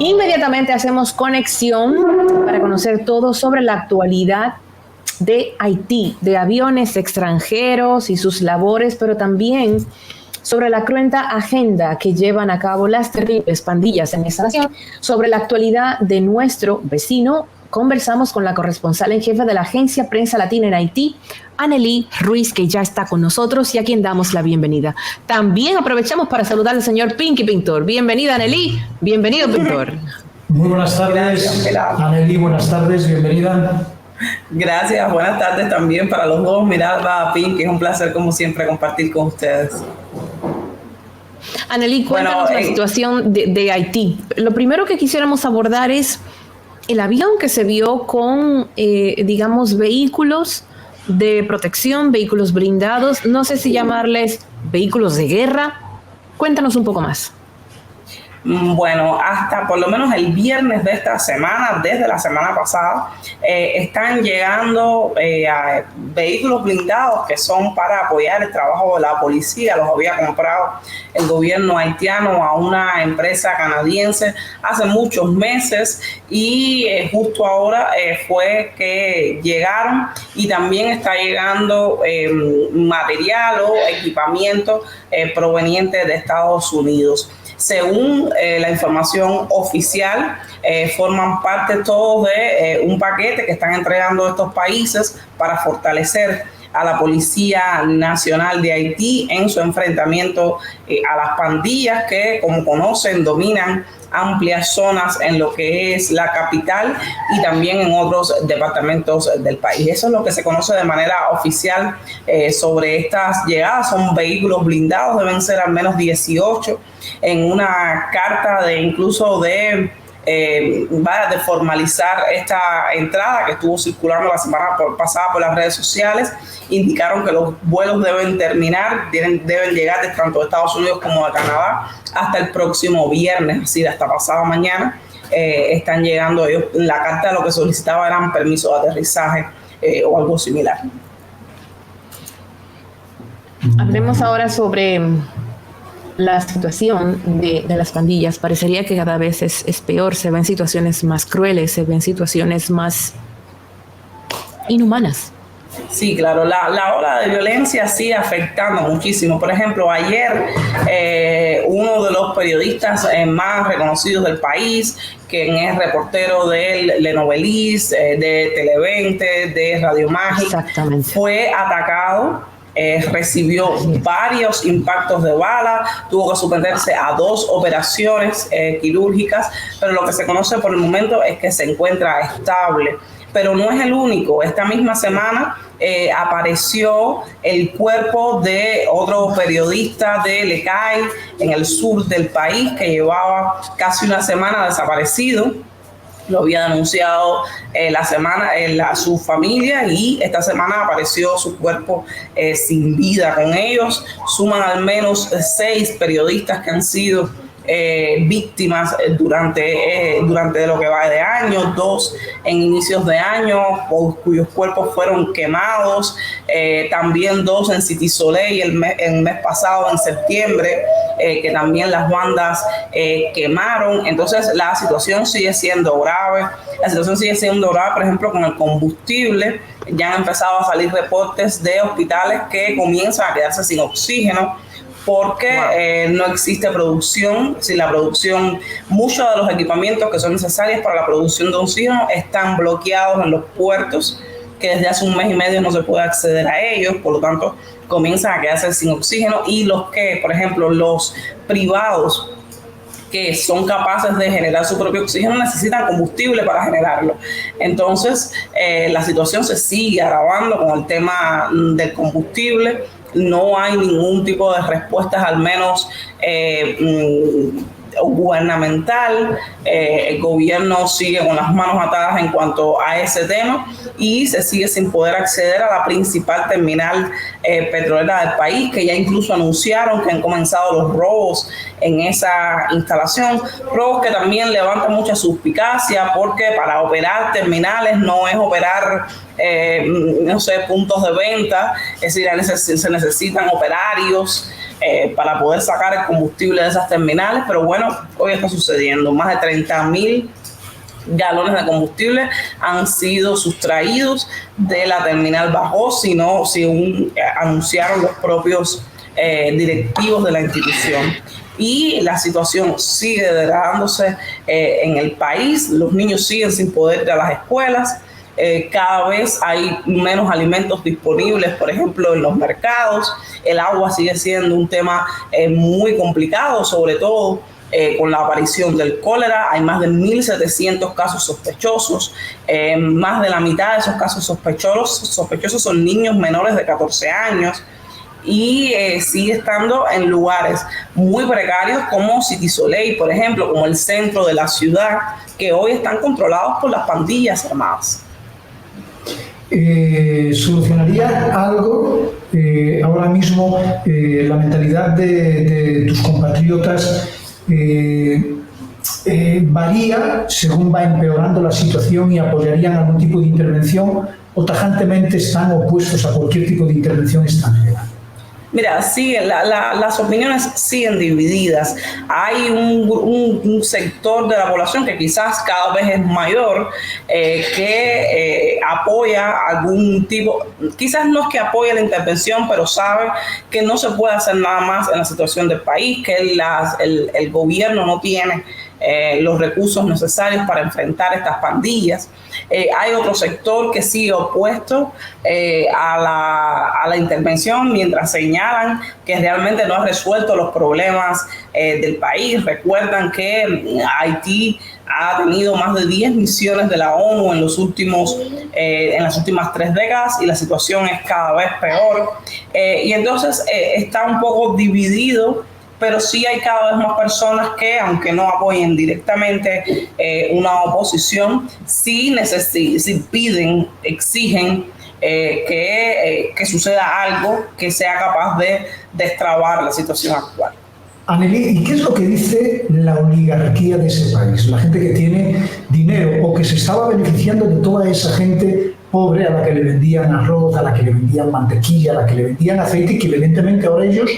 Inmediatamente hacemos conexión para conocer todo sobre la actualidad de Haití, de aviones extranjeros y sus labores, pero también sobre la cruenta agenda que llevan a cabo las terribles pandillas en esta nación. Sobre la actualidad de nuestro vecino, conversamos con la corresponsal en jefe de la Agencia Prensa Latina en Haití, Anneli Ruiz, que ya está con nosotros y a quien damos la bienvenida. También aprovechamos para saludar al señor Pinky Pintor. Bienvenida, Anneli. Bienvenido, Pintor. Muy buenas tardes, Anneli. Buenas tardes, bienvenida. Gracias, buenas tardes también para los dos. Mirada, Pinky, es un placer como siempre compartir con ustedes. Anneli, cuéntanos la situación de Haití. Lo primero que quisiéramos abordar es el avión que se vio con, digamos, vehículos de protección, vehículos blindados, no sé si llamarles vehículos de guerra. Cuéntanos un poco más. Bueno, hasta por lo menos el viernes de esta semana, desde la semana pasada, están llegando a vehículos blindados que son para apoyar el trabajo de la policía. Los había comprado el gobierno haitiano a una empresa canadiense hace muchos meses y justo ahora fue que llegaron, y también está llegando material o equipamiento proveniente de Estados Unidos. Según la información oficial, forman parte todos de un paquete que están entregando estos países para fortalecer a la Policía Nacional de Haití en su enfrentamiento a las pandillas que, como conocen, dominan amplias zonas en lo que es la capital y también en otros departamentos del país. Eso es lo que se conoce de manera oficial sobre estas llegadas. Son vehículos blindados, deben ser al menos 18, en una carta de incluso de formalizar esta entrada que estuvo circulando la semana pasada por las redes sociales. Indicaron que los vuelos deben llegar de tanto de Estados Unidos como de Canadá hasta el próximo viernes, es decir, hasta pasado mañana. Están llegando ellos. La carta lo que solicitaba eran permisos de aterrizaje o algo similar. Hablemos ahora sobre la situación de las pandillas. Parecería que cada vez es peor, se ven situaciones más crueles, se ven situaciones más inhumanas. Sí, claro, la ola de violencia sigue afectando muchísimo. Por ejemplo, ayer uno de los periodistas más reconocidos del país, quien es reportero del Le Novelis, de Tele20, de Radio Mágica, fue atacado. Recibió varios impactos de bala, tuvo que suspenderse a 2 operaciones quirúrgicas, pero lo que se conoce por el momento es que se encuentra estable. Pero no es el único. Esta misma semana apareció el cuerpo de otro periodista de Lecay, en el sur del país, que llevaba casi una semana desaparecido. Lo había denunciado su familia, y esta semana apareció su cuerpo sin vida con ellos. Suman al menos 6 periodistas que han sido víctimas durante lo que va de año, 2 en inicios de año, cuyos cuerpos fueron quemados, también 2 en City Soleil el mes pasado, en septiembre, que también las bandas quemaron. Entonces la situación sigue siendo grave. Por ejemplo, con el combustible. Ya han empezado a salir reportes de hospitales que comienzan a quedarse sin oxígeno, porque no existe producción. Si la producción, muchos de los equipamientos que son necesarios para la producción de oxígeno están bloqueados en los puertos, que desde hace un mes y medio no se puede acceder a ellos, por lo tanto comienzan a quedarse sin oxígeno. Y por ejemplo, los privados que son capaces de generar su propio oxígeno necesitan combustible para generarlo. Entonces la situación se sigue agravando con el tema del combustible. No hay ningún tipo de respuestas, al menos gubernamental. El gobierno sigue con las manos atadas en cuanto a ese tema, y se sigue sin poder acceder a la principal terminal petrolera del país, que ya incluso anunciaron que han comenzado los robos en esa instalación. Robos que también levantan mucha suspicacia, porque para operar terminales no es operar puntos de venta, es decir, se necesitan operarios, para poder sacar el combustible de esas terminales, pero bueno, hoy está sucediendo. Más de 30.000 galones de combustible han sido sustraídos de la terminal Bajó, según anunciaron los propios directivos de la institución. Y la situación sigue degradándose en el país. Los niños siguen sin poder ir a las escuelas. Cada vez hay menos alimentos disponibles, por ejemplo, en los mercados. El agua sigue siendo un tema muy complicado, sobre todo con la aparición del cólera. Hay más de 1.700 casos sospechosos. Más de la mitad de esos casos sospechosos son niños menores de 14 años. Y sigue estando en lugares muy precarios como City Soleil, por ejemplo, como el centro de la ciudad, que hoy están controlados por las pandillas armadas. ¿Solucionaría algo ahora mismo la mentalidad de tus compatriotas? ¿Varía según va empeorando la situación y apoyarían algún tipo de intervención, o tajantemente están opuestos a cualquier tipo de intervención extranjera? Mira, sí, las opiniones siguen divididas. Hay un sector de la población que quizás cada vez es mayor, que apoya algún tipo, quizás no es que apoye la intervención, pero sabe que no se puede hacer nada más en la situación del país, que el gobierno no tiene los recursos necesarios para enfrentar estas pandillas. Hay otro sector que sigue opuesto a la intervención, mientras señalan que realmente no ha resuelto los problemas del país. Recuerdan que Haití ha tenido más de 10 misiones de la ONU en las últimas 3 décadas y la situación es cada vez peor. Y entonces está un poco dividido, pero sí hay cada vez más personas que, aunque no apoyen directamente una oposición, sí piden, exigen que suceda algo que sea capaz de destrabar la situación actual. Anneli, ¿y qué es lo que dice la oligarquía de ese país? La gente que tiene dinero o que se estaba beneficiando de toda esa gente pobre a la que le vendían arroz, a la que le vendían mantequilla, a la que le vendían aceite, y que evidentemente ahora ellos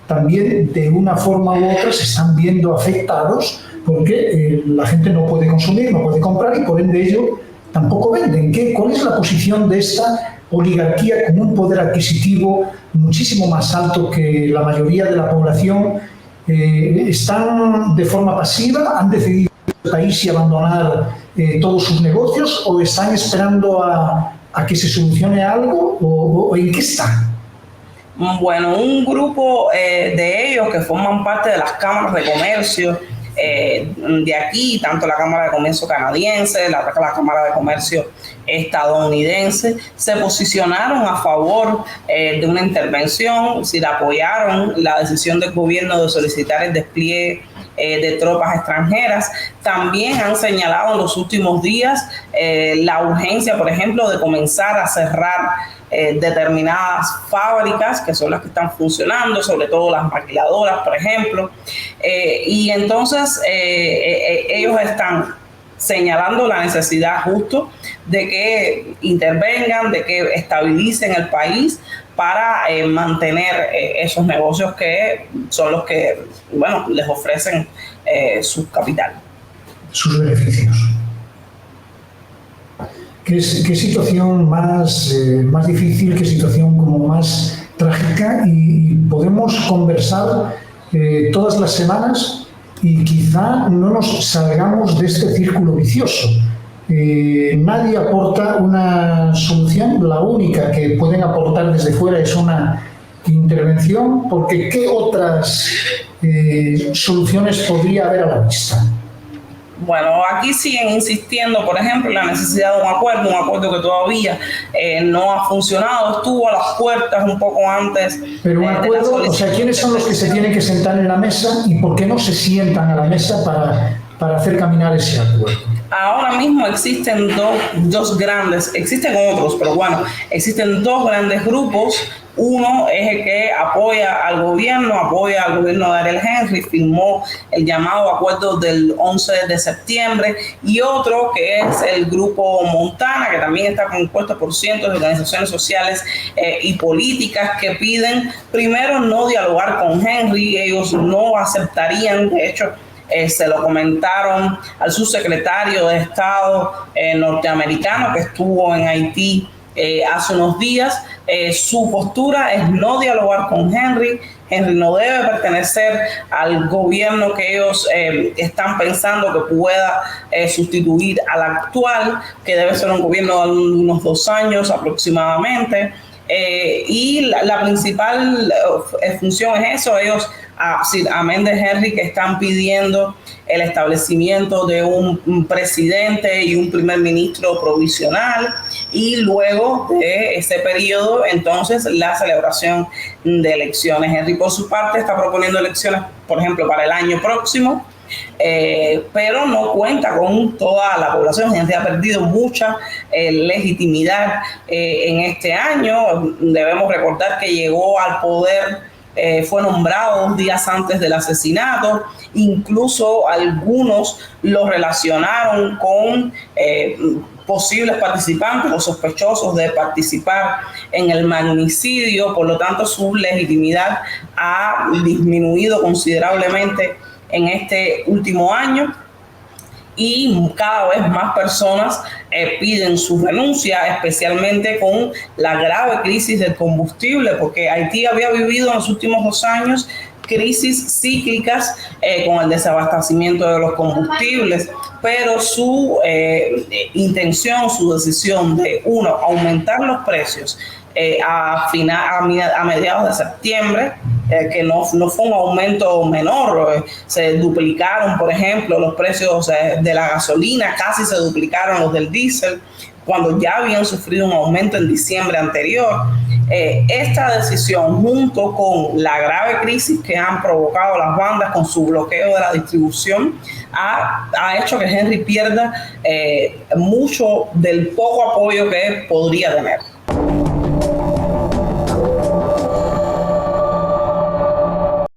también de una forma u otra se están viendo afectados porque la gente no puede consumir, no puede comprar y por ende ello tampoco venden. ¿Cuál es la posición de esta oligarquía con un poder adquisitivo muchísimo más alto que la mayoría de la población? ¿Están de forma pasiva? ¿Han decidido ir del país y abandonar todos sus negocios? ¿O están esperando a que se solucione algo? ¿O en qué están? Bueno, un grupo de ellos que forman parte de las cámaras de comercio de aquí, tanto la Cámara de Comercio canadiense, la Cámara de Comercio estadounidense, se posicionaron a favor de una intervención, apoyaron la decisión del gobierno de solicitar el despliegue de tropas extranjeras. También han señalado en los últimos días la urgencia, por ejemplo, de comenzar a cerrar determinadas fábricas que son las que están funcionando, sobre todo las maquiladoras, por ejemplo, y entonces ellos están señalando la necesidad justo de que intervengan, de que estabilicen el país para mantener esos negocios que son los que, bueno, les ofrecen su capital. Sus beneficios. ¿Qué situación más difícil, qué situación como más trágica? Y podemos conversar todas las semanas y quizá no nos salgamos de este círculo vicioso. Nadie aporta una solución, la única que pueden aportar desde fuera es una intervención, porque ¿qué otras soluciones podría haber a la vista? Bueno, aquí siguen insistiendo, por ejemplo, en la necesidad de un acuerdo que todavía no ha funcionado, estuvo a las puertas un poco antes. Pero un acuerdo, o sea, ¿quiénes son los que se tienen que sentar en la mesa y por qué no se sientan a la mesa para hacer caminar ese acuerdo? Ahora mismo existen dos grandes, existen otros, pero bueno, existen dos grandes grupos Uno es el que apoya al gobierno de Ariel Henry, firmó el llamado acuerdo del 11 de septiembre, y otro que es el Grupo Montana, que también está compuesto por cientos de organizaciones sociales y políticas que piden primero no dialogar con Henry. Ellos no aceptarían, de hecho, se lo comentaron al subsecretario de Estado norteamericano que estuvo en Haití hace unos días. Su postura es no dialogar con Henry. Henry no debe pertenecer al gobierno que ellos están pensando que pueda sustituir al actual, que debe ser un gobierno de unos 2 años aproximadamente. Y la principal función es eso. Ellos, amén de Henry, que están pidiendo el establecimiento de un presidente y un primer ministro provisional, y luego de ese periodo, entonces, la celebración de elecciones. Henry, por su parte, está proponiendo elecciones, por ejemplo, para el año próximo, pero no cuenta con toda la población. Gente ha perdido mucha legitimidad en este año. Debemos recordar que llegó al poder, fue nombrado 2 días antes del asesinato. Incluso algunos lo relacionaron con posibles participantes o sospechosos de participar en el magnicidio. Por lo tanto, su legitimidad ha disminuido considerablemente en este último año, y cada vez más personas piden su renuncia, especialmente con la grave crisis del combustible, porque Haití había vivido en los últimos 2 años crisis cíclicas con el desabastecimiento de los combustibles, pero su intención, su decisión de, aumentar los precios a mediados de septiembre, que no fue un aumento menor. Se duplicaron, por ejemplo, los precios de la gasolina, casi se duplicaron los del diésel, cuando ya habían sufrido un aumento en diciembre anterior. Esta decisión, junto con la grave crisis que han provocado las bandas con su bloqueo de la distribución, ha hecho que Henry pierda mucho del poco apoyo que podría tener.